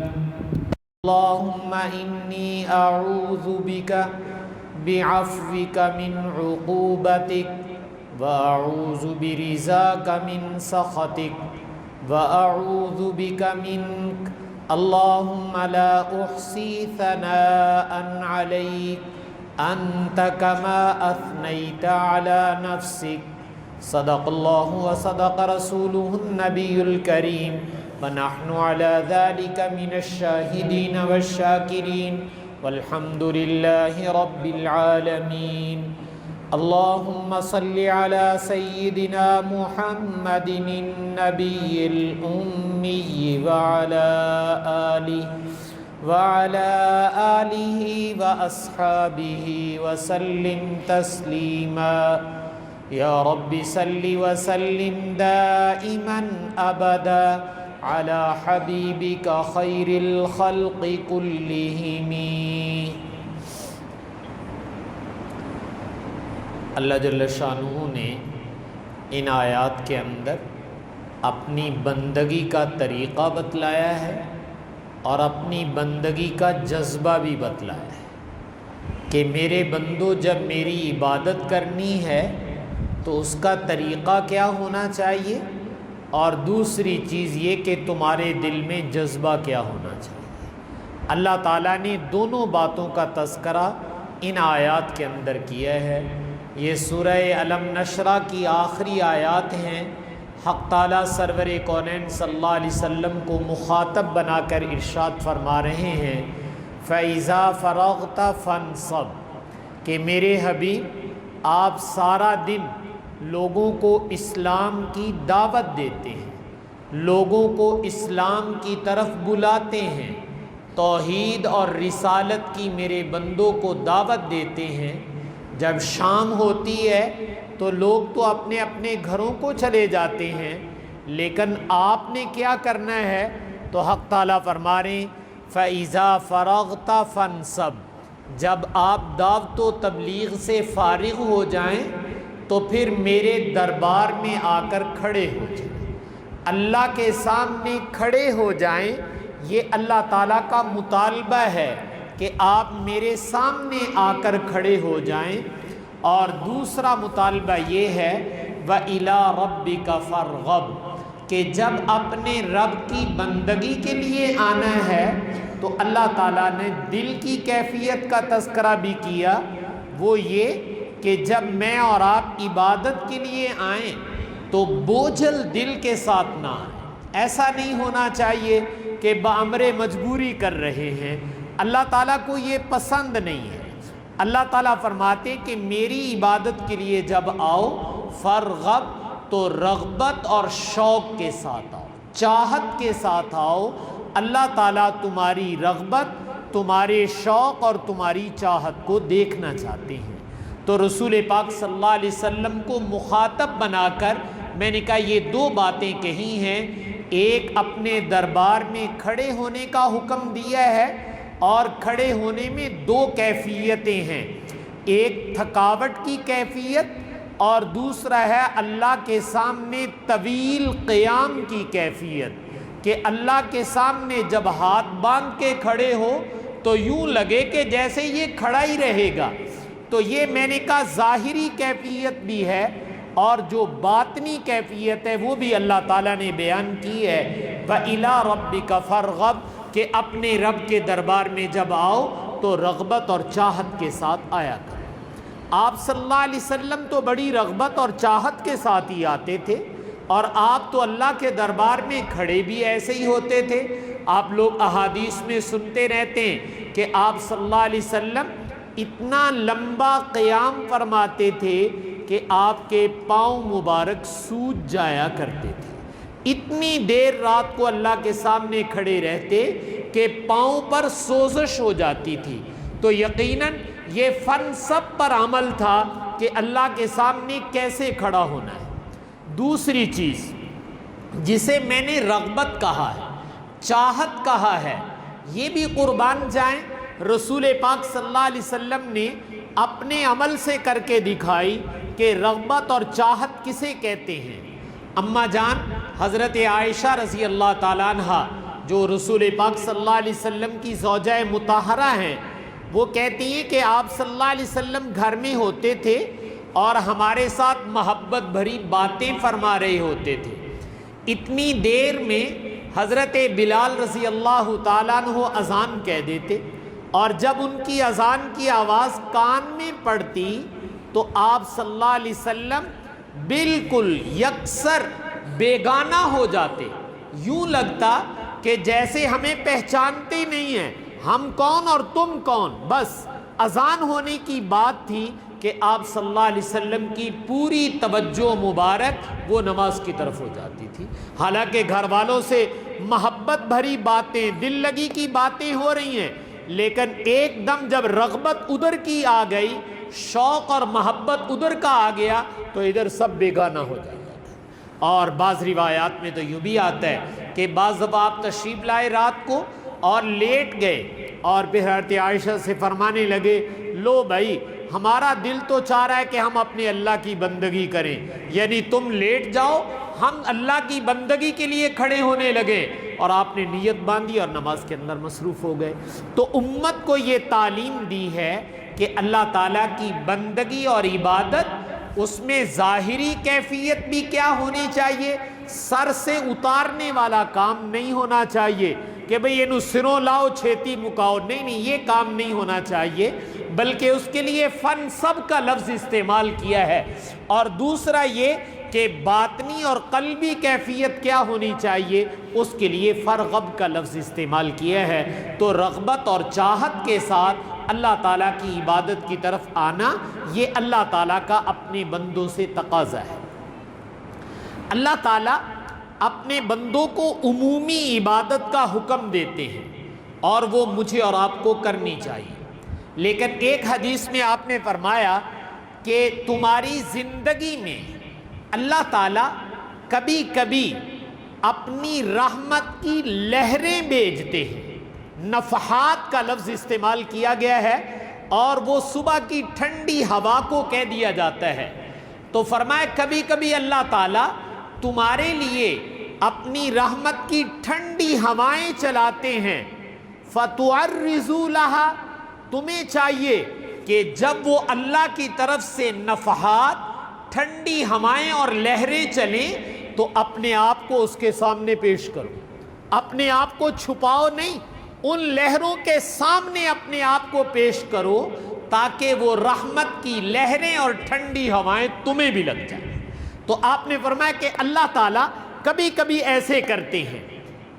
اللهم إني أعوذ بك بعفوك من عقوبتك وأعوذ برضاك من سخطك وأعوذ بك منك اللهم لا أحصي ثناء عليك أنت كما أثنيت على نفسك صدق الله وصدق رسوله النبي الكريم ونحن على ذلك من الشاهدين والشاكرين والحمد لله رب العالمين اللهم صل على سيدنا محمد النبي الأمي وعلى آله وأصحابه وسلم تسليما يا رب صل وسلم دائما أبدا على حبيبك خير الخلق كلهم۔ اللہ جل شانہ نے ان آیات کے اندر اپنی بندگی کا طریقہ بتلایا ہے اور اپنی بندگی کا جذبہ بھی بتلایا ہے کہ میرے بندو جب میری عبادت کرنی ہے تو اس کا طریقہ کیا ہونا چاہیے، اور دوسری چیز یہ کہ تمہارے دل میں جذبہ کیا ہونا چاہیے۔ اللہ تعالیٰ نے دونوں باتوں کا تذکرہ ان آیات کے اندر کیا ہے۔ یہ سورہ علم نشرہ کی آخری آیات ہیں۔ حق تعالیٰ سرور کونین صلی اللہ علیہ وسلم کو مخاطب بنا کر ارشاد فرما رہے ہیں فَإِذَا فَرَغْتَ فَانْصَبْ، کہ میرے حبیب آپ سارا دن لوگوں کو اسلام کی دعوت دیتے ہیں، لوگوں کو اسلام کی طرف بلاتے ہیں، توحید اور رسالت کی میرے بندوں کو دعوت دیتے ہیں۔ جب شام ہوتی ہے تو لوگ تو اپنے اپنے گھروں کو چلے جاتے ہیں، لیکن آپ نے کیا کرنا ہے؟ تو حق تعالیٰ فرما رہے ہیں فَإِذَا فَرَغْتَ فَانْصَبْ، جب آپ دعوت و تبلیغ سے فارغ ہو جائیں تو پھر میرے دربار میں آ کر کھڑے ہو جائیں، اللہ کے سامنے کھڑے ہو جائیں۔ یہ اللہ تعالیٰ کا مطالبہ ہے کہ آپ میرے سامنے آ کر کھڑے ہو جائیں۔ اور دوسرا مطالبہ یہ ہے وَإِلَىٰ رَبِّكَ فَارْغَب، کہ جب اپنے رب کی بندگی کے لیے آنا ہے تو اللہ تعالیٰ نے دل کی کیفیت کا تذکرہ بھی کیا، وہ یہ کہ جب میں اور آپ عبادت کے لیے آئیں تو بوجھل دل کے ساتھ نہ آئیں۔ ایسا نہیں ہونا چاہیے کہ بامر مجبوری کر رہے ہیں، اللہ تعالیٰ کو یہ پسند نہیں ہے۔ اللہ تعالیٰ فرماتے کہ میری عبادت کے لیے جب آؤ فرغب، تو رغبت اور شوق کے ساتھ آؤ، چاہت کے ساتھ آؤ۔ اللہ تعالیٰ تمہاری رغبت، تمہارے شوق اور تمہاری چاہت کو دیکھنا چاہتے ہیں۔ تو رسول پاک صلی اللہ علیہ وسلم کو مخاطب بنا کر میں نے کہا یہ دو باتیں کہی ہیں، ایک اپنے دربار میں کھڑے ہونے کا حکم دیا ہے، اور کھڑے ہونے میں دو کیفیتیں ہیں، ایک تھکاوٹ کی کیفیت اور دوسرا ہے اللہ کے سامنے طویل قیام کی کیفیت، کہ اللہ کے سامنے جب ہاتھ باندھ کے کھڑے ہو تو یوں لگے کہ جیسے یہ کھڑا ہی رہے گا۔ تو یہ میں نے کہا ظاہری کیفیت بھی ہے، اور جو باطنی کیفیت ہے وہ بھی اللہ تعالیٰ نے بیان کی ہے وَإِلَىٰ رَبِّكَ فَارْغَب، کہ اپنے رب کے دربار میں جب آؤ تو رغبت اور چاہت کے ساتھ آیا کرو۔ آپ صلی اللہ علیہ وسلم تو بڑی رغبت اور چاہت کے ساتھ ہی آتے تھے، اور آپ تو اللہ کے دربار میں کھڑے بھی ایسے ہی ہوتے تھے۔ آپ لوگ احادیث میں سنتے رہتے ہیں کہ آپ صلی اللہ علیہ وسلم اتنا لمبا قیام فرماتے تھے کہ آپ کے پاؤں مبارک سوج جایا کرتے تھے، اتنی دیر رات کو اللہ کے سامنے کھڑے رہتے کہ پاؤں پر سوزش ہو جاتی تھی۔ تو یقیناً یہ فن سب پر عمل تھا کہ اللہ کے سامنے کیسے کھڑا ہونا ہے۔ دوسری چیز جسے میں نے رغبت کہا ہے، چاہت کہا ہے، یہ بھی قربان جائیں رسول پاک صلی اللہ علیہ وسلم نے اپنے عمل سے کر کے دکھائی کہ رغبت اور چاہت کسے کہتے ہیں۔ اماں جان حضرت عائشہ رضی اللہ تعالیٰ عنہ جو رسول پاک صلی اللہ علیہ وسلم کی زوجہ مطہرہ ہیں، وہ کہتی ہیں کہ آپ صلی اللہ علیہ وسلم گھر میں ہوتے تھے اور ہمارے ساتھ محبت بھری باتیں فرما رہے ہوتے تھے۔ اتنی دیر میں حضرت بلال رضی اللہ تعالیٰ عنہ اذان کہہ دیتے، اور جب ان کی اذان کی آواز کان میں پڑتی تو آپ صلی اللہ علیہ وسلم بالکل یکسر بیگانہ ہو جاتے، یوں لگتا کہ جیسے ہمیں پہچانتے نہیں ہیں، ہم کون اور تم کون۔ بس اذان ہونے کی بات تھی کہ آپ صلی اللہ علیہ وسلم کی پوری توجہ مبارک وہ نماز کی طرف ہو جاتی تھی، حالانکہ گھر والوں سے محبت بھری باتیں، دل لگی کی باتیں ہو رہی ہیں، لیکن ایک دم جب رغبت ادھر کی آ گئی، شوق اور محبت ادھر کا آ گیا، تو ادھر سب بیگانہ ہو جاتا ہے۔ اور بعض روایات میں تو یوں بھی آتا ہے کہ بعض دفعہ آپ تشریف لائے رات کو اور لیٹ گئے، اور پھر حضرت عائشہ سے فرمانے لگے، لو بھائی ہمارا دل تو چاہ رہا ہے کہ ہم اپنے اللہ کی بندگی کریں، یعنی تم لیٹ جاؤ، ہم اللہ کی بندگی کے لیے کھڑے ہونے لگے، اور آپ نے نیت باندھی اور نماز کے اندر مصروف ہو گئے۔ تو امت کو یہ تعلیم دی ہے کہ اللہ تعالیٰ کی بندگی اور عبادت، اس میں ظاہری کیفیت بھی کیا ہونی چاہیے، سر سے اتارنے والا کام نہیں ہونا چاہیے کہ بھئی یہ سروں لاؤ چھیتی مکاؤ، نہیں، یہ کام نہیں ہونا چاہیے، بلکہ اس کے لیے فن سب کا لفظ استعمال کیا ہے۔ اور دوسرا یہ کہ باطنی اور قلبی کیفیت کیا ہونی چاہیے، اس کے لیے فرغب کا لفظ استعمال کیا ہے۔ تو رغبت اور چاہت کے ساتھ اللہ تعالیٰ کی عبادت کی طرف آنا، یہ اللہ تعالیٰ کا اپنے بندوں سے تقاضا ہے۔ اللہ تعالیٰ اپنے بندوں کو عمومی عبادت کا حکم دیتے ہیں، اور وہ مجھے اور آپ کو کرنی چاہیے، لیکن ایک حدیث میں آپ نے فرمایا کہ تمہاری زندگی میں اللہ تعالیٰ کبھی کبھی اپنی رحمت کی لہریں بھیجتے ہیں، نفحات کا لفظ استعمال کیا گیا ہے، اور وہ صبح کی ٹھنڈی ہوا کو کہہ دیا جاتا ہے۔ تو فرمایا کبھی کبھی اللہ تعالیٰ تمہارے لیے اپنی رحمت کی ٹھنڈی ہوائیں چلاتے ہیں، فَتُعَرِّضُوا لَهَا، تمہیں چاہیے کہ جب وہ اللہ کی طرف سے نفحات، ٹھنڈی ہوائیں اور لہریں چلیں تو اپنے آپ کو اس کے سامنے پیش کرو، اپنے آپ کو چھپاؤ نہیں، ان لہروں کے سامنے اپنے آپ کو پیش کرو، تاکہ وہ رحمت کی لہریں اور ٹھنڈی ہوائیں تمہیں بھی لگ جائیں۔ تو آپ نے فرمایا کہ اللہ تعالیٰ کبھی کبھی ایسے کرتے ہیں۔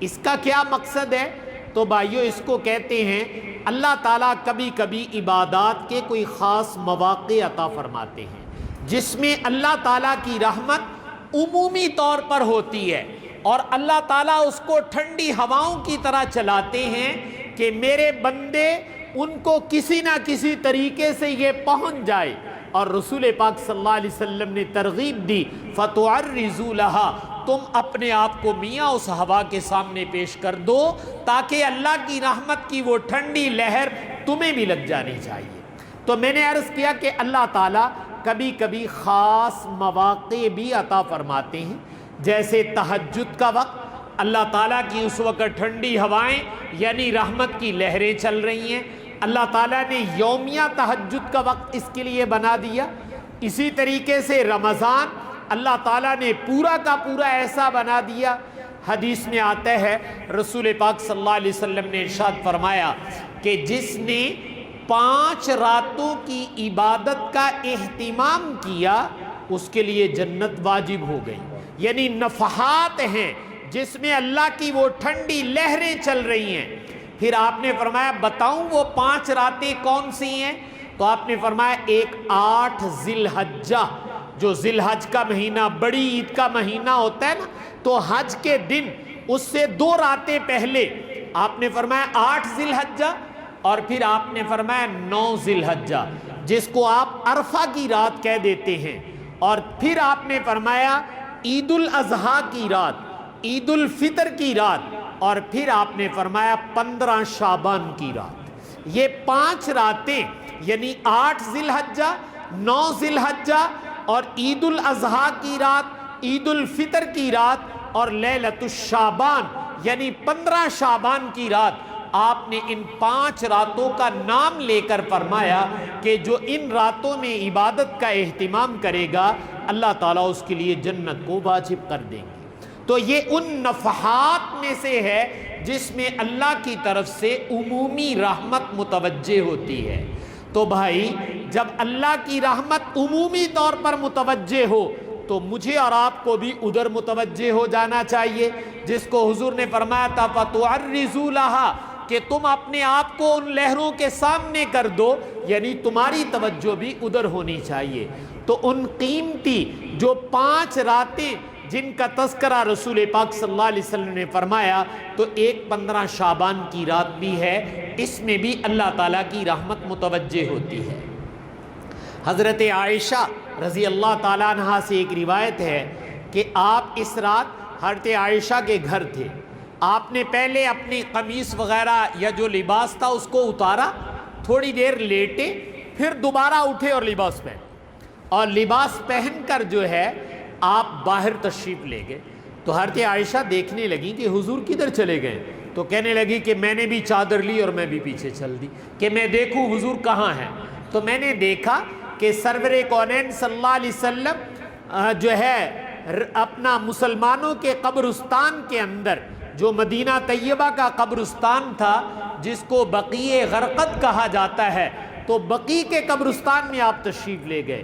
اس کا کیا مقصد ہے؟ تو بھائیو، اس کو کہتے ہیں اللہ تعالیٰ کبھی کبھی عبادات کے کوئی خاص مواقع عطا فرماتے ہیں، جس میں اللہ تعالیٰ کی رحمت عمومی طور پر ہوتی ہے، اور اللہ تعالیٰ اس کو ٹھنڈی ہواؤں کی طرح چلاتے ہیں کہ میرے بندے ان کو کسی نہ کسی طریقے سے یہ پہنچ جائے۔ اور رسول پاک صلی اللہ علیہ وسلم نے ترغیب دی، فَتُعَرِّضُوا لَهَا، تم اپنے آپ کو میاں اس ہوا کے سامنے پیش کر دو، تاکہ اللہ کی رحمت کی وہ ٹھنڈی لہر تمہیں بھی لگ جانی چاہیے۔ تو میں نے عرض کیا کہ اللہ تعالیٰ کبھی کبھی خاص مواقع بھی عطا فرماتے ہیں، جیسے تہجد کا وقت اللہ تعالیٰ کی اس وقت ٹھنڈی ہوائیں یعنی رحمت کی لہریں چل رہی ہیں، اللہ تعالیٰ نے یومیہ تہجد کا وقت اس کے لیے بنا دیا۔ اسی طریقے سے رمضان اللہ تعالیٰ نے پورا کا پورا ایسا بنا دیا۔ حدیث میں آتا ہے رسول پاک صلی اللہ علیہ وسلم نے ارشاد فرمایا کہ جس نے 5 راتوں کی عبادت کا اہتمام کیا، اس کے لیے جنت واجب ہو گئی، یعنی نفحات ہیں جس میں اللہ کی وہ ٹھنڈی لہریں چل رہی ہیں۔ پھر آپ نے فرمایا بتاؤں وہ 5 راتیں کون سی ہیں؟ تو آپ نے فرمایا ایک 8 ذی الحجہ، جو ذی الحج کا مہینہ بڑی عید کا مہینہ ہوتا ہے نا، تو حج کے دن اس سے 2 راتیں پہلے آپ نے فرمایا 8 ذی الحجہ، اور پھر آپ نے فرمایا 9 ذی الحجہ، جس کو آپ عرفہ کی رات کہہ دیتے ہیں، اور پھر آپ نے فرمایا عید الاضحیٰ کی رات، عید الفطر کی رات، اور پھر آپ نے فرمایا 15 شعبان کی رات۔ یہ 5 راتیں یعنی 8 ذی الحجہ، 9 ذی الحجہ اور عید الاضحیٰ کی رات، عید الفطر کی رات اور لیلۃ الشعبان، یعنی 15 شعبان کی رات آپ نے ان 5 راتوں کا نام لے کر فرمایا کہ جو ان راتوں میں عبادت کا اہتمام کرے گا اللہ تعالیٰ اس کے لیے جنت کو واجب کر دیں گے۔ تو یہ ان نفحات میں سے ہے جس میں اللہ کی طرف سے عمومی رحمت متوجہ ہوتی ہے۔ تو بھائی جب اللہ کی رحمت عمومی طور پر متوجہ ہو تو مجھے اور آپ کو بھی ادھر متوجہ ہو جانا چاہیے، جس کو حضور نے فرمایا تھا فَتُعَرِّضُوا لَهَا، کہ تم اپنے آپ کو ان لہروں کے سامنے کر دو، یعنی تمہاری توجہ بھی ادھر ہونی چاہیے۔ تو ان قیمتی جو 5 راتیں جن کا تذکرہ رسول پاک صلی اللہ علیہ وسلم نے فرمایا، تو ایک 15 شعبان کی رات بھی ہے، اس میں بھی اللہ تعالیٰ کی رحمت متوجہ ہوتی ہے۔ حضرت عائشہ رضی اللہ تعالیٰ عنہ سے ایک روایت ہے کہ آپ اس رات حضرت عائشہ کے گھر تھے، آپ نے پہلے اپنی قمیص وغیرہ یا جو لباس تھا اس کو اتارا، تھوڑی دیر لیٹے، پھر دوبارہ اٹھے اور لباس پہنے، اور لباس پہن کر جو ہے آپ باہر تشریف لے گئے۔ تو حضرت عائشہ دیکھنے لگی کہ حضور کدھر چلے گئے، تو کہنے لگی کہ میں نے بھی چادر لی اور میں بھی پیچھے چل دی کہ میں دیکھوں حضور کہاں ہیں۔ تو میں نے دیکھا کہ سرور کونین صلی اللہ علیہ وسلم جو ہے اپنا مسلمانوں کے قبرستان کے اندر، جو مدینہ طیبہ کا قبرستان تھا جس کو بقیع غرقد کہا جاتا ہے، تو بقیع کے قبرستان میں آپ تشریف لے گئے۔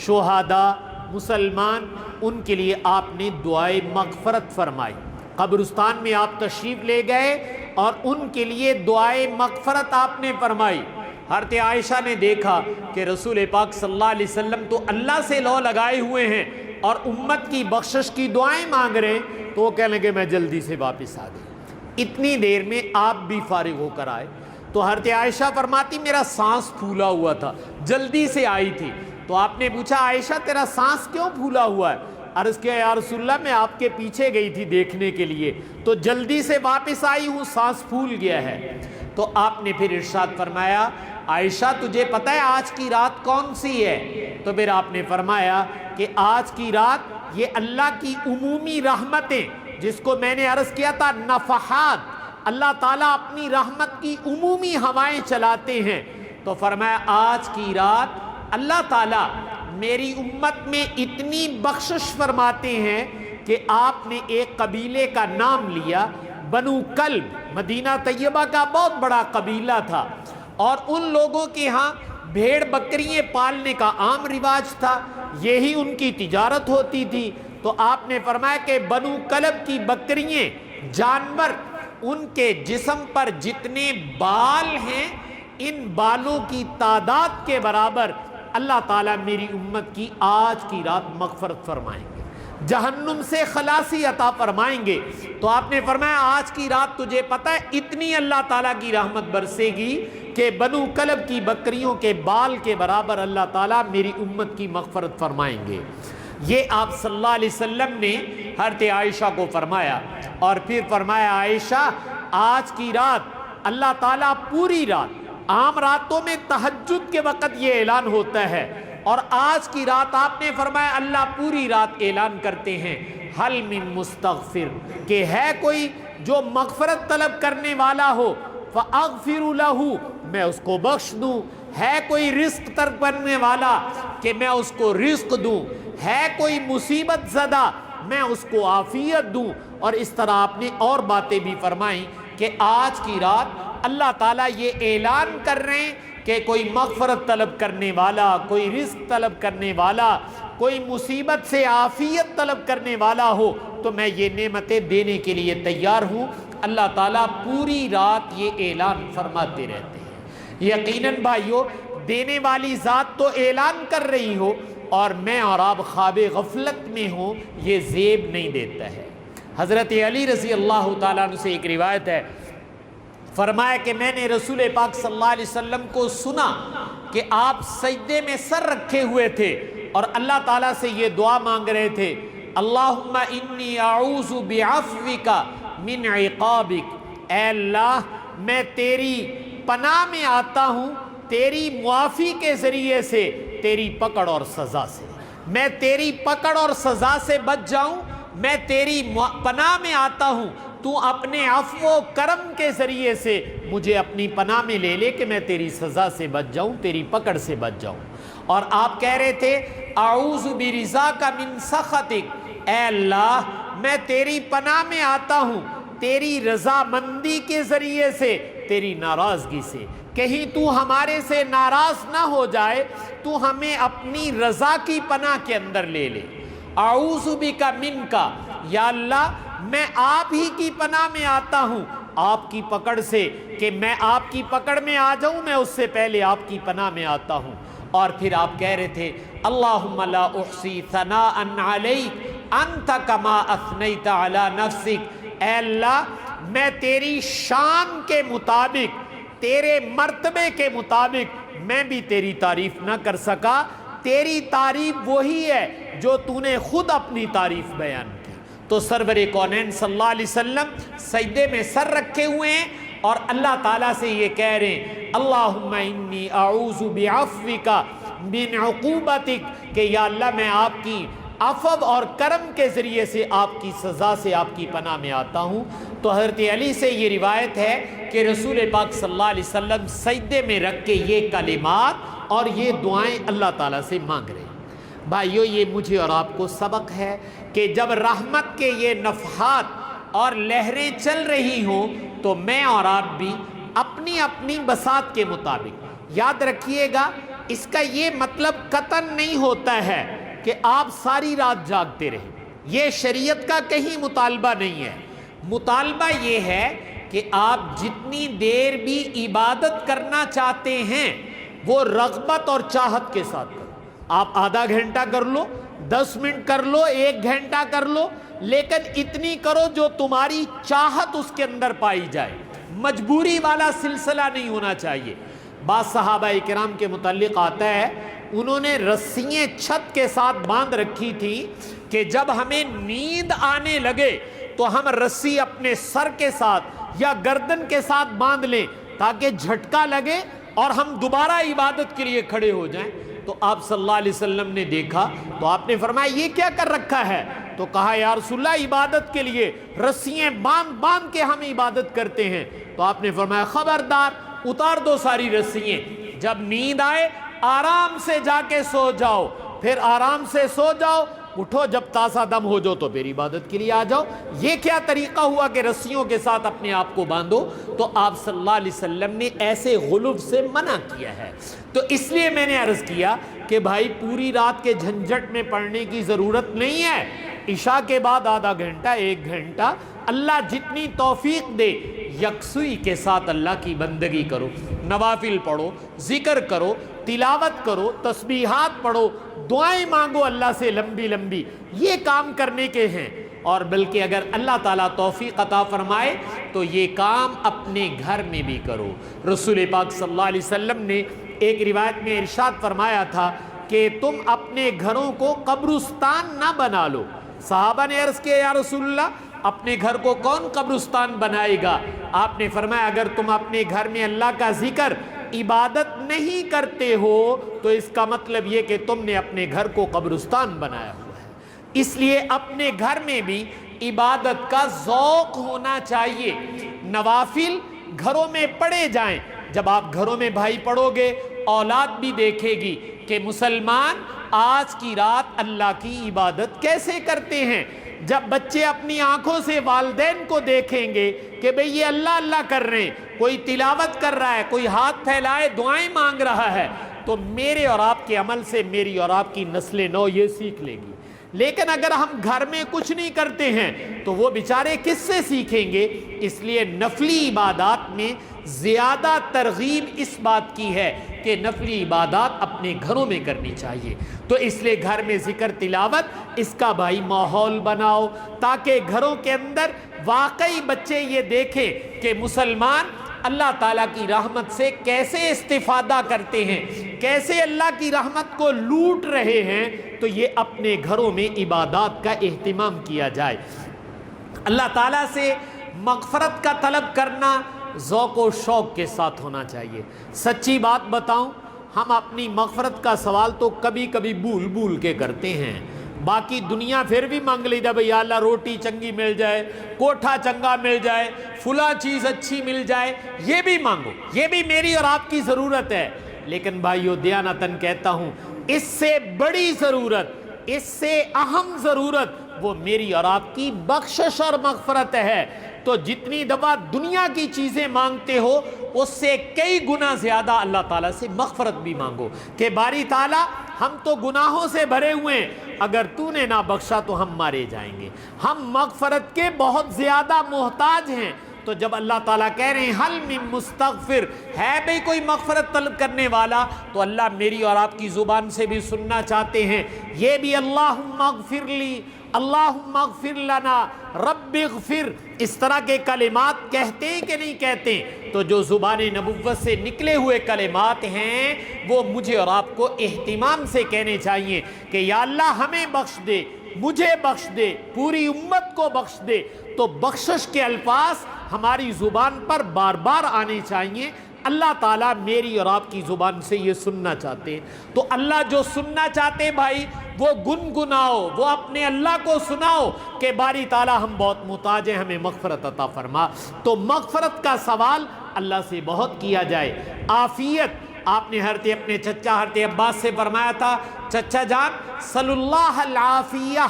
شہداء مسلمان، ان کے لیے آپ نے دعائے مغفرت فرمائی، قبرستان میں آپ تشریف لے گئے اور ان کے لیے دعائے مغفرت آپ نے فرمائی۔ حضرت عائشہ نے دیکھا کہ رسول پاک صلی اللہ علیہ وسلم تو اللہ سے لو لگائے ہوئے ہیں اور امت کی بخشش کی دعائیں مانگ رہے ہیں، تو وہ کہنے لگے میں جلدی سے واپس آ گئی۔ اتنی دیر میں آپ بھی فارغ ہو کر آئے۔ تو حضرت عائشہ فرماتی میرا سانس پھولا ہوا تھا، جلدی سے آئی تھی۔ تو آپ نے پوچھا عائشہ تیرا سانس کیوں پھولا ہوا ہے؟ عرض کیا یا رسول اللہ میں آپ کے پیچھے گئی تھی دیکھنے کے لیے، تو جلدی سے واپس آئی ہوں، سانس پھول گیا ہے۔ تو آپ نے پھر ارشاد فرمایا عائشہ تجھے پتہ ہے آج کی رات کون سی ہے؟ تو پھر آپ نے فرمایا کہ آج کی رات یہ اللہ کی عمومی رحمتیں، جس کو میں نے عرض کیا تھا نفحات، اللہ تعالیٰ اپنی رحمت کی عمومی ہوائیں چلاتے ہیں۔ تو فرمایا آج کی رات اللہ تعالیٰ میری امت میں اتنی بخشش فرماتے ہیں کہ آپ نے ایک قبیلے کا نام لیا، بنو کلب، مدینہ طیبہ کا بہت بڑا قبیلہ تھا، اور ان لوگوں کے ہاں بھیڑ بکریاں پالنے کا عام رواج تھا، یہی ان کی تجارت ہوتی تھی۔ تو آپ نے فرمایا کہ بنو کلب کی بکریاں، جانور، ان کے جسم پر جتنے بال ہیں ان بالوں کی تعداد کے برابر اللہ تعالیٰ میری امت کی آج کی رات مغفرت فرمائیں گے، جہنم سے خلاصی عطا فرمائیں گے۔ تو آپ نے فرمایا آج کی رات تجھے پتہ ہے اتنی اللہ تعالیٰ کی رحمت برسے گی کہ بنو کلب کی بکریوں کے بال کے برابر اللہ تعالیٰ میری امت کی مغفرت فرمائیں گے۔ یہ آپ صلی اللہ علیہ وسلم نے حضرت عائشہ کو فرمایا، اور پھر فرمایا عائشہ آج کی رات اللہ تعالیٰ پوری رات، عام راتوں میں تہجد کے وقت یہ اعلان ہوتا ہے، اور آج کی رات آپ نے فرمایا اللہ پوری رات اعلان کرتے ہیں حل من مستغفر، کہ ہے کوئی جو مغفرت طلب کرنے والا ہو، فاغفر لہ، میں اس کو بخش دوں، ہے کوئی رزق طلب کرنے والا کہ میں اس کو رزق دوں، ہے کوئی مصیبت زدہ میں اس کو عافیت دوں۔ اور اس طرح آپ نے اور باتیں بھی فرمائیں کہ آج کی رات اللہ تعالیٰ یہ اعلان کر رہے ہیں کہ کوئی مغفرت طلب کرنے والا، کوئی رزق طلب کرنے والا، کوئی مصیبت سے عافیت طلب کرنے والا ہو تو میں یہ نعمتیں دینے کے لیے تیار ہوں۔ اللہ تعالیٰ پوری رات یہ اعلان فرماتے رہتے ہیں۔ یقیناً بھائیو دینے والی ذات تو اعلان کر رہی ہو اور میں اور آپ خواب غفلت میں ہوں، یہ زیب نہیں دیتا ہے۔ حضرت علی رضی اللہ تعالیٰ عنہ سے ایک روایت ہے، فرمایا کہ میں نے رسول پاک صلی اللہ علیہ وسلم کو سنا کہ آپ سجدے میں سر رکھے ہوئے تھے اور اللہ تعالیٰ سے یہ دعا مانگ رہے تھے، اللہم انی اعوذ بعفوک من عقابک، اے اللہ میں تیری پناہ میں آتا ہوں تیری معافی کے ذریعے سے تیری پکڑ اور سزا سے، میں تیری پکڑ اور سزا سے بچ جاؤں، میں تیری پناہ میں آتا ہوں تو اپنے عفو و کرم کے ذریعے سے مجھے اپنی پناہ میں لے لے کہ میں تیری سزا سے بچ جاؤں، تیری پکڑ سے بچ جاؤں۔ اور آپ کہہ رہے تھے اعوذ برضاک من سخطک، اے اللہ میں تیری پناہ میں آتا ہوں تیری رضامندی کے ذریعے سے تیری ناراضگی سے، کہیں تو ہمارے سے ناراض نہ ہو جائے، تو ہمیں اپنی رضا کی پناہ کے اندر لے لے۔ اعوذ بک منک، یا اللہ میں آپ ہی کی پناہ میں آتا ہوں آپ کی پکڑ سے، کہ میں آپ کی پکڑ میں آ جاؤں، میں اس سے پہلے آپ کی پناہ میں آتا ہوں۔ اور پھر آپ کہہ رہے تھے اللہم لا احصی ثناء علیک انت کما اثنیت علی نفسک، اے اللہ میں تیری شان کے مطابق، تیرے مرتبے کے مطابق میں بھی تیری تعریف نہ کر سکا، تیری تعریف وہی ہے جو تو نے خود اپنی تعریف بیان کی۔ تو سرور کونین صلی اللہ علیہ وسلم سجدے میں سر رکھے ہوئے ہیں اور اللہ تعالیٰ سے یہ کہہ رہے ہیں اللہم انی اعوذ بعفوک من عقوبتک، کہ یا اللہ میں آپ کی عفو اور کرم کے ذریعے سے آپ کی سزا سے آپ کی پناہ میں آتا ہوں۔ تو حضرت علی سے یہ روایت ہے کہ رسول پاک صلی اللہ علیہ وسلم سجدے میں رکھ کے یہ کلمات اور یہ دعائیں اللہ تعالیٰ سے مانگ رہے ہیں۔ بھائیو یہ مجھے اور آپ کو سبق ہے کہ جب رحمت کے یہ نفحات اور لہریں چل رہی ہوں تو میں اور آپ بھی اپنی اپنی بساط کے مطابق، یاد رکھیے گا اس کا یہ مطلب قطعاً نہیں ہوتا ہے کہ آپ ساری رات جاگتے رہیں، یہ شریعت کا کہیں مطالبہ نہیں ہے۔ مطالبہ یہ ہے کہ آپ جتنی دیر بھی عبادت کرنا چاہتے ہیں وہ رغبت اور چاہت کے ساتھ کرو۔ آپ آدھا گھنٹہ کر لو، 10 منٹ کر لو، 1 گھنٹہ کر لو، لیکن اتنی کرو جو تمہاری چاہت اس کے اندر پائی جائے، مجبوری والا سلسلہ نہیں ہونا چاہیے۔ بعض صحابہ کرام کے متعلق آتا ہے انہوں نے رسیاں چھت کے ساتھ باندھ رکھی تھی کہ جب ہمیں نیند آنے لگے تو ہم رسی اپنے سر کے ساتھ یا گردن کے ساتھ باندھ لیں تاکہ جھٹکا لگے اور ہم دوبارہ عبادت کے لیے کھڑے ہو جائیں۔ تو آپ صلی اللہ علیہ وسلم نے دیکھا تو آپ نے فرمایا یہ کیا کر رکھا ہے؟ تو کہا یا رسول اللہ عبادت کے لیے رسیاں باندھ باندھ کے ہم عبادت کرتے ہیں۔ تو آپ نے فرمایا خبردار اتار دو ساری رسیاں، جب نیند آئے آرام سے جا کے سو جاؤ، پھر آرام سے سو جاؤ، اٹھو جب تازہ دم ہو جاؤ تو پھر عبادت کے لیے آ جاؤ۔ یہ کیا طریقہ ہوا کہ رسیوں کے ساتھ اپنے آپ کو باندھو؟ تو آپ صلی اللہ علیہ وسلم نے ایسے غلو سے منع کیا ہے۔ تو اس لیے میں نے عرض کیا کہ بھائی پوری رات کے جھنجھٹ میں پڑھنے کی ضرورت نہیں ہے، عشاء کے بعد آدھا گھنٹہ 1 گھنٹہ اللہ جتنی توفیق دے یکسوئی کے ساتھ اللہ کی بندگی کرو، نوافل پڑھو، ذکر کرو، تلاوت کرو، تسبیحات پڑھو، دعائیں مانگو اللہ سے لمبی لمبی، یہ کام کرنے کے ہیں۔ اور بلکہ اگر اللہ تعالیٰ توفیق عطا فرمائے تو یہ کام اپنے گھر میں بھی کرو۔ رسول پاک صلی اللہ علیہ وسلم نے ایک روایت میں ارشاد فرمایا تھا کہ تم اپنے گھروں کو قبرستان نہ بنا لو۔ صحابہ نے عرض کیا یا رسول اللہ اپنے گھر کو کون قبرستان بنائے گا؟ آپ نے فرمایا اگر تم اپنے گھر میں اللہ کا ذکر عبادت نہیں کرتے ہو تو اس کا مطلب یہ کہ تم نے اپنے گھر کو قبرستان بنایا ہوا ہے۔ اس لیے اپنے گھر میں بھی عبادت کا ذوق ہونا چاہیے، نوافل گھروں میں پڑھے جائیں۔ جب آپ گھروں میں بھائی پڑھو گے اولاد بھی دیکھے گی کہ مسلمان آج کی رات اللہ کی عبادت کیسے کرتے ہیں۔ جب بچے اپنی آنکھوں سے والدین کو دیکھیں گے کہ بھئی یہ اللہ اللہ کر رہے ہیں، کوئی تلاوت کر رہا ہے، کوئی ہاتھ پھیلائے دعائیں مانگ رہا ہے، تو میرے اور آپ کے عمل سے میری اور آپ کی نسل نو یہ سیکھ لے گی۔ لیکن اگر ہم گھر میں کچھ نہیں کرتے ہیں تو وہ بیچارے کس سے سیکھیں گے؟ اس لیے نفلی عبادات میں زیادہ ترغیب اس بات کی ہے کہ نفلی عبادات اپنے گھروں میں کرنی چاہیے۔ تو اس لیے گھر میں ذکر تلاوت اس کا بھائی ماحول بناؤ تاکہ گھروں کے اندر واقعی بچے یہ دیکھیں کہ مسلمان اللہ تعالیٰ کی رحمت سے کیسے استفادہ کرتے ہیں، کیسے اللہ کی رحمت کو لوٹ رہے ہیں۔ تو یہ اپنے گھروں میں عبادات کا اہتمام کیا جائے۔ اللہ تعالیٰ سے مغفرت کا طلب کرنا ذوق و شوق کے ساتھ ہونا چاہیے۔ سچی بات بتاؤں، ہم اپنی مغفرت کا سوال تو کبھی کبھی بھول کے کرتے ہیں، باقی دنیا پھر بھی مانگ لیتا بھئی یا اللہ روٹی چنگی مل جائے، کوٹھا چنگا مل جائے، فلاں چیز اچھی مل جائے، یہ بھی مانگو، یہ بھی میری اور آپ کی ضرورت ہے۔ لیکن بھائیو دیانتاً کہتا ہوں، اس سے بڑی ضرورت، اس سے اہم ضرورت وہ میری اور آپ کی بخشش اور مغفرت ہے۔ تو جتنی دفعہ دنیا کی چیزیں مانگتے ہو اس سے کئی گنا زیادہ اللہ تعالیٰ سے مغفرت بھی مانگو کہ باری تعالیٰ ہم تو گناہوں سے بھرے ہوئے ہیں، اگر تو نے نہ بخشا تو ہم مارے جائیں گے، ہم مغفرت کے بہت زیادہ محتاج ہیں۔ تو جب اللہ تعالیٰ کہہ رہے ہیں حل من مستغفر، ہے بھئی کوئی مغفرت طلب کرنے والا، تو اللہ میری اور آپ کی زبان سے بھی سننا چاہتے ہیں یہ بھی اللہم اغفر لی، اللہم اغفر لنا، رب اغفر، اس طرح کے کلمات کہتے ہیں کہ نہیں کہتے؟ تو جو زبان نبوت سے نکلے ہوئے کلمات ہیں وہ مجھے اور آپ کو اہتمام سے کہنے چاہیے کہ یا اللہ ہمیں بخش دے، مجھے بخش دے، پوری امت کو بخش دے۔ تو بخشش کے الفاظ ہماری زبان پر بار بار آنے چاہیے۔ اللہ تعالیٰ میری اور آپ کی زبان سے یہ سننا چاہتے ہیں۔ تو اللہ جو سننا چاہتے ہیں بھائی وہ گنگناؤ، وہ اپنے اللہ کو سناؤ کہ باری تعالیٰ ہم بہت محتاج ہیں، ہمیں مغفرت عطا فرما۔ تو مغفرت کا سوال اللہ سے بہت کیا جائے۔ عافیت، آپ نے حضرت اپنے چچا حضرت عباس سے فرمایا تھا چچا جان صلی اللہ العافیہ،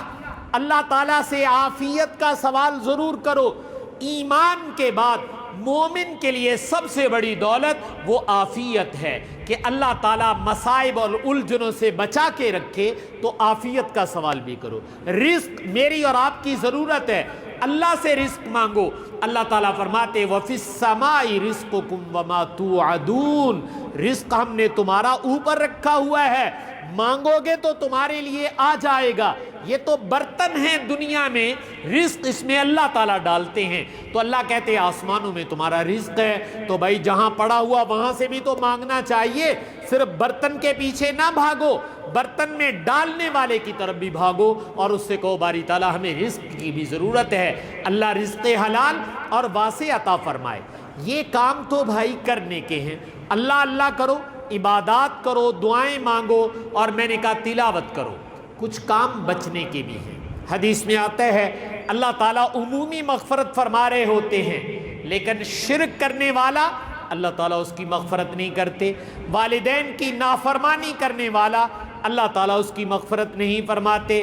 اللہ تعالیٰ سے عافیت کا سوال ضرور کرو۔ ایمان کے بعد مومن کے لیے سب سے بڑی دولت وہ عافیت ہے کہ اللہ تعالیٰ مصائب اور الجھنوں سے بچا کے رکھے۔ تو عافیت کا سوال بھی کرو۔ رزق میری اور آپ کی ضرورت ہے، اللہ سے رزق مانگو۔ اللہ تعالیٰ فرماتے وَفِي السَّمَاءِ رِزْقُكُمْ وَمَا تُوعَدُونَ، رزق ہم نے تمہارا اوپر رکھا ہوا ہے، مانگو گے تو تمہارے لیے آ جائے گا۔ یہ تو برتن ہیں دنیا میں، رزق اس میں اللہ تعالیٰ ڈالتے ہیں۔ تو اللہ کہتے ہیں آسمانوں میں تمہارا رزق ہے، تو بھائی جہاں پڑا ہوا وہاں سے بھی تو مانگنا چاہیے، صرف برتن کے پیچھے نہ بھاگو، برتن میں ڈالنے والے کی طرف بھی بھاگو اور اس سے کہو باری تعالیٰ ہمیں رزق کی بھی ضرورت ہے، اللہ رزق حلال اور واسع عطا فرمائے۔ یہ کام تو بھائی کرنے کے ہیں، اللہ اللہ کرو، عبادات کرو، دعائیں مانگو، اور میں نے کہا تلاوت کرو۔ کچھ کام بچنے کے بھی ہیں۔ حدیث میں آتا ہے اللہ تعالیٰ عمومی مغفرت فرما رہے ہوتے ہیں، لیکن شرک کرنے والا اللہ تعالیٰ اس کی مغفرت نہیں کرتے، والدین کی نافرمانی کرنے والا اللہ تعالیٰ اس کی مغفرت نہیں فرماتے،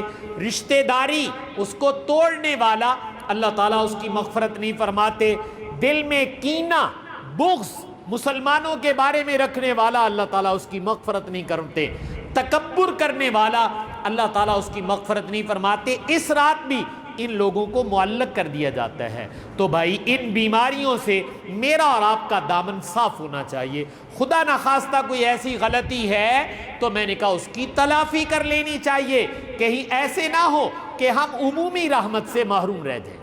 رشتہ داری اس کو توڑنے والا اللہ تعالیٰ اس کی مغفرت نہیں فرماتے، دل میں کینہ بغض مسلمانوں کے بارے میں رکھنے والا اللہ تعالیٰ اس کی مغفرت نہیں کرتے، تکبر کرنے والا اللہ تعالیٰ اس کی مغفرت نہیں فرماتے۔ اس رات بھی ان لوگوں کو معلق کر دیا جاتا ہے۔ تو بھائی ان بیماریوں سے میرا اور آپ کا دامن صاف ہونا چاہیے۔ خدا نخواستہ کوئی ایسی غلطی ہے تو میں نے کہا اس کی تلافی کر لینی چاہیے، کہیں ایسے نہ ہو کہ ہم عمومی رحمت سے محروم رہ جائیں۔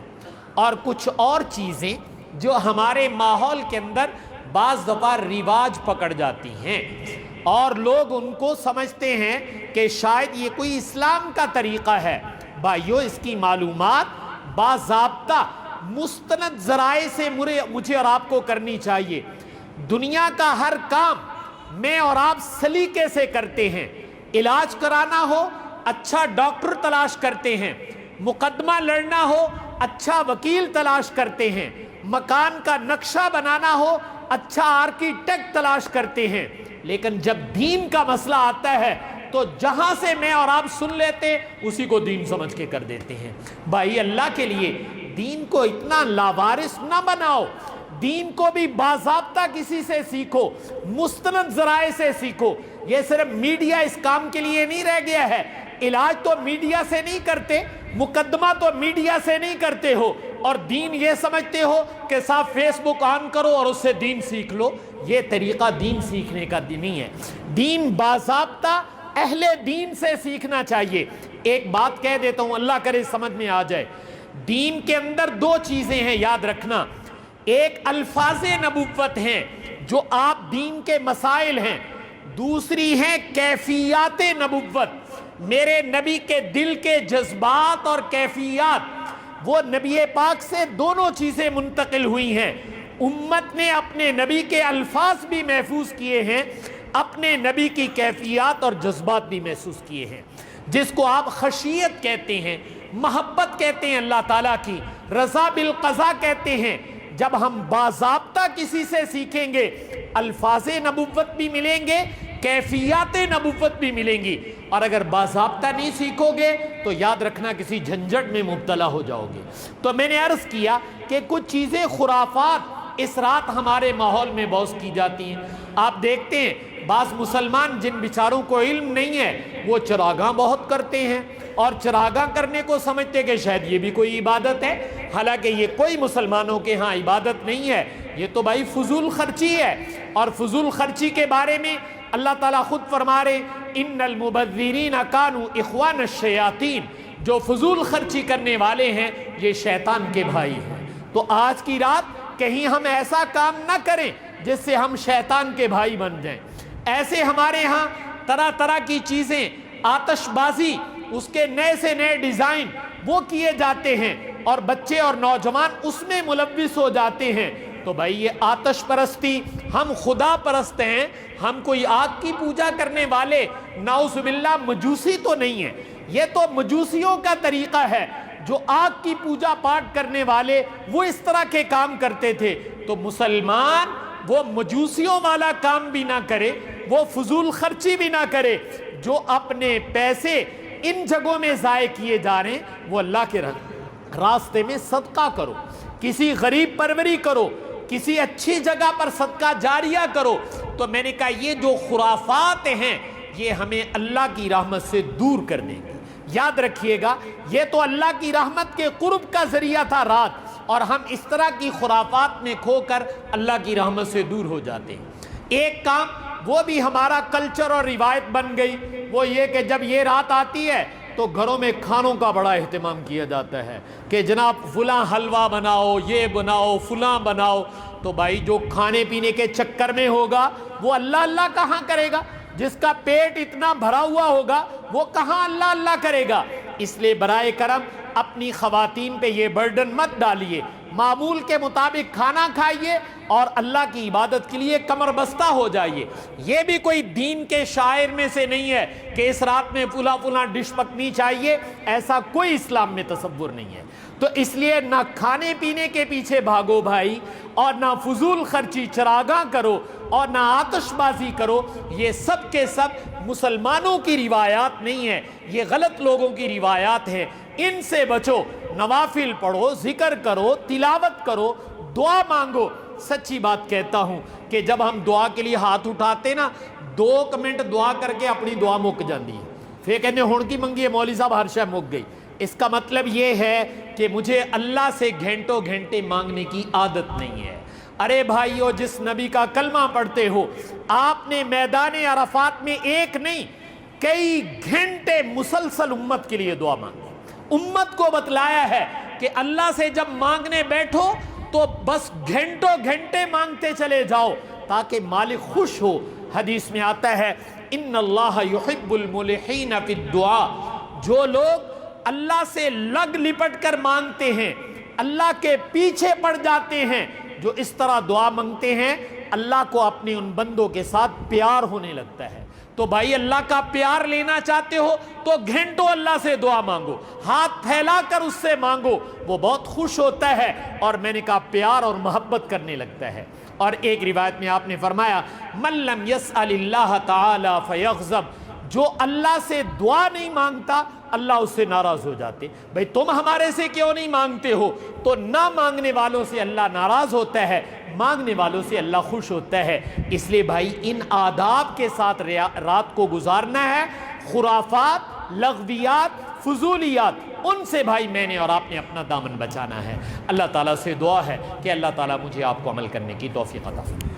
اور کچھ اور چیزیں جو ہمارے ماحول کے اندر بعض دفعہ رواج پکڑ جاتی ہیں اور لوگ ان کو سمجھتے ہیں کہ شاید یہ کوئی اسلام کا طریقہ ہے۔ بھائیو اس کی معلومات باضابطہ مستند ذرائع سے مجھے اور آپ کو کرنی چاہیے۔ دنیا کا ہر کام میں اور آپ سلیقے سے کرتے ہیں۔ علاج کرانا ہو اچھا ڈاکٹر تلاش کرتے ہیں، مقدمہ لڑنا ہو اچھا وکیل تلاش کرتے ہیں، مکان کا نقشہ بنانا ہو اچھا آرکیٹیکٹ تلاش کرتے ہیں۔ لیکن جب دین کا مسئلہ آتا ہے تو جہاں سے میں اور آپ سن لیتے اسی کو دین سمجھ کے کر دیتے ہیں۔ بھائی اللہ کے لیے دین کو اتنا لاوارث نہ بناؤ، دین کو بھی باضابطہ کسی سے سیکھو، مستند ذرائع سے سیکھو۔ یہ صرف میڈیا اس کام کے لیے نہیں رہ گیا ہے، علاج تو میڈیا سے نہیں کرتے، مقدمہ تو میڈیا سے نہیں کرتے ہو، اور دین یہ سمجھتے ہو کہ صاحب فیس بک آن کرو اور اس سے دین سیکھ لو۔ یہ طریقہ دین سیکھنے کا نہیں ہے۔ دین باضابطہ اہل دین سے سیکھنا چاہیے۔ ایک بات کہہ دیتا ہوں، اللہ کرے سمجھ میں آ جائے۔ دین کے اندر دو چیزیں ہیں، یاد رکھنا۔ ایک الفاظ نبوت ہیں جو آپ دین کے مسائل ہیں، دوسری ہیں کیفیات نبوت، میرے نبی کے دل کے جذبات اور کیفیات۔ وہ نبی پاک سے دونوں چیزیں منتقل ہوئی ہیں۔ امت نے اپنے نبی کے الفاظ بھی محفوظ کیے ہیں، اپنے نبی کی کیفیات اور جذبات بھی محسوس کیے ہیں۔ جس کو آپ خشیت کہتے ہیں، محبت کہتے ہیں اللہ تعالیٰ کی، رضا بالقضا کہتے ہیں، جب ہم باضابطہ کسی سے سیکھیں گے الفاظ نبوت بھی ملیں گے، کیفیات نبوت بھی ملیں گی، اور اگر باضابطہ نہیں سیکھو گے تو یاد رکھنا کسی جھنجھٹ میں مبتلا ہو جاؤ گے۔ تو میں نے عرض کیا کہ کچھ چیزیں خرافات اس رات ہمارے ماحول میں بہت کی جاتی ہیں۔ آپ دیکھتے ہیں بعض مسلمان جن بیچاروں کو علم نہیں ہے وہ چراغاں بہت کرتے ہیں، اور چراغاں کرنے کو سمجھتے کہ شاید یہ بھی کوئی عبادت ہے، حالانکہ یہ کوئی مسلمانوں کے ہاں عبادت نہیں ہے، یہ تو بھائی فضول خرچی ہے۔ اور فضول خرچی کے بارے میں اللہ تعالیٰ خود فرما رہے ان المبذرین کانوا اخوان الشیاطین، جو فضول خرچی کرنے والے ہیں یہ شیطان کے بھائی ہیں۔ تو آج کی رات کہیں ہم ایسا کام نہ کریں جس سے ہم شیطان کے بھائی بن جائیں۔ ایسے ہمارے ہاں طرح طرح کی چیزیں، آتش بازی، اس کے نئے سے نئے ڈیزائن وہ کیے جاتے ہیں، اور بچے اور نوجوان اس میں ملوث ہو جاتے ہیں۔ تو بھائی یہ آتش پرستی، ہم خدا پرست ہیں، ہم کوئی آگ کی پوجا کرنے والے نعوذ باللہ مجوسی تو نہیں ہیں۔ یہ تو مجوسیوں کا طریقہ ہے، جو آگ کی پوجا پاٹ کرنے والے وہ اس طرح کے کام کرتے تھے۔ تو مسلمان وہ مجوسیوں والا کام بھی نہ کرے، وہ فضول خرچی بھی نہ کرے۔ جو اپنے پیسے ان جگہوں میں ضائع کیے جا رہے ہیں وہ اللہ کے راستے میں صدقہ کرو، کسی غریب پروری کرو، کسی اچھی جگہ پر صدقہ جاریہ کرو۔ تو میں نے کہا یہ جو خرافات ہیں یہ ہمیں اللہ کی رحمت سے دور کر دیں گے۔ یاد رکھیے گا یہ تو اللہ کی رحمت کے قرب کا ذریعہ تھا رات، اور ہم اس طرح کی خرافات میں کھو کر اللہ کی رحمت سے دور ہو جاتے ہیں۔ ایک کام وہ بھی ہمارا کلچر اور روایت بن گئی، وہ یہ کہ جب یہ رات آتی ہے تو گھروں میں کھانوں کا بڑا اہتمام کیا جاتا ہے کہ جناب فلاں حلوہ بناؤ، یہ بناؤ، فلاں بناؤ۔ تو بھائی جو کھانے پینے کے چکر میں ہوگا وہ اللہ اللہ کہاں کرے گا؟ جس کا پیٹ اتنا بھرا ہوا ہوگا وہ کہاں اللہ اللہ کرے گا؟ اس لیے برائے کرم اپنی خواتین پہ یہ برڈن مت ڈالیے، معمول کے مطابق کھانا کھائیے اور اللہ کی عبادت کے لیے کمر بستہ ہو جائیے۔ یہ بھی کوئی دین کے شاعر میں سے نہیں ہے کہ اس رات میں فلاں ڈش پکنی چاہیے، ایسا کوئی اسلام میں تصور نہیں ہے۔ تو اس لیے نہ کھانے پینے کے پیچھے بھاگو بھائی، اور نہ فضول خرچی چراغاں کرو، اور نہ آتش بازی کرو۔ یہ سب کے سب مسلمانوں کی روایات نہیں ہیں، یہ غلط لوگوں کی روایات ہیں، ان سے بچو۔ نوافل پڑھو، ذکر کرو، تلاوت کرو، دعا مانگو۔ سچی بات کہتا ہوں کہ جب ہم دعا کے لیے ہاتھ اٹھاتے نا 2 منٹ دعا کر کے اپنی دعا مک جاندی ہے، پھر کہنے ہون کی منگی ہے مولوی صاحب ہر شے مک گئی۔ اس کا مطلب یہ ہے کہ مجھے اللہ سے گھنٹوں گھنٹے مانگنے کی عادت نہیں ہے۔ ارے بھائیو، جس نبی کا کلمہ پڑھتے ہو آپ نے میدان عرفات میں ایک نہیں کئی گھنٹے مسلسل امت کے لیے دعا مانگی، امت کو بتلایا ہے کہ اللہ سے جب مانگنے بیٹھو تو بس گھنٹوں گھنٹے مانگتے چلے جاؤ تاکہ مالک خوش ہو۔ حدیث میں آتا ہے ان اللہ یحب الملحین فی الدعاء، جو لوگ اللہ سے لگ لپٹ کر مانگتے ہیں، اللہ کے پیچھے پڑ جاتے ہیں، جو اس طرح دعا مانگتے ہیں، اللہ کو اپنے ان بندوں کے ساتھ پیار ہونے لگتا ہے۔ تو بھائی اللہ کا پیار لینا چاہتے ہو تو گھنٹوں اللہ سے دعا مانگو، ہاتھ پھیلا کر اس سے مانگو، وہ بہت خوش ہوتا ہے، اور میں نے کہا پیار اور محبت کرنے لگتا ہے۔ اور ایک روایت میں آپ نے فرمایا من لم یسأل اللہ تعالی فیغضب، جو اللہ سے دعا نہیں مانگتا اللہ اس سے ناراض ہو جاتے۔ بھئی تم ہمارے سے کیوں نہیں مانگتے ہو؟ تو نہ مانگنے والوں سے اللہ ناراض ہوتا ہے، مانگنے والوں سے اللہ خوش ہوتا ہے۔ اس لیے بھائی ان آداب کے ساتھ رات کو گزارنا ہے۔ خرافات، لغویات، فضولیات، ان سے بھائی میں نے اور آپ نے اپنا دامن بچانا ہے۔ اللہ تعالیٰ سے دعا ہے کہ اللہ تعالیٰ مجھے آپ کو عمل کرنے کی توفیق عطا فرمائے۔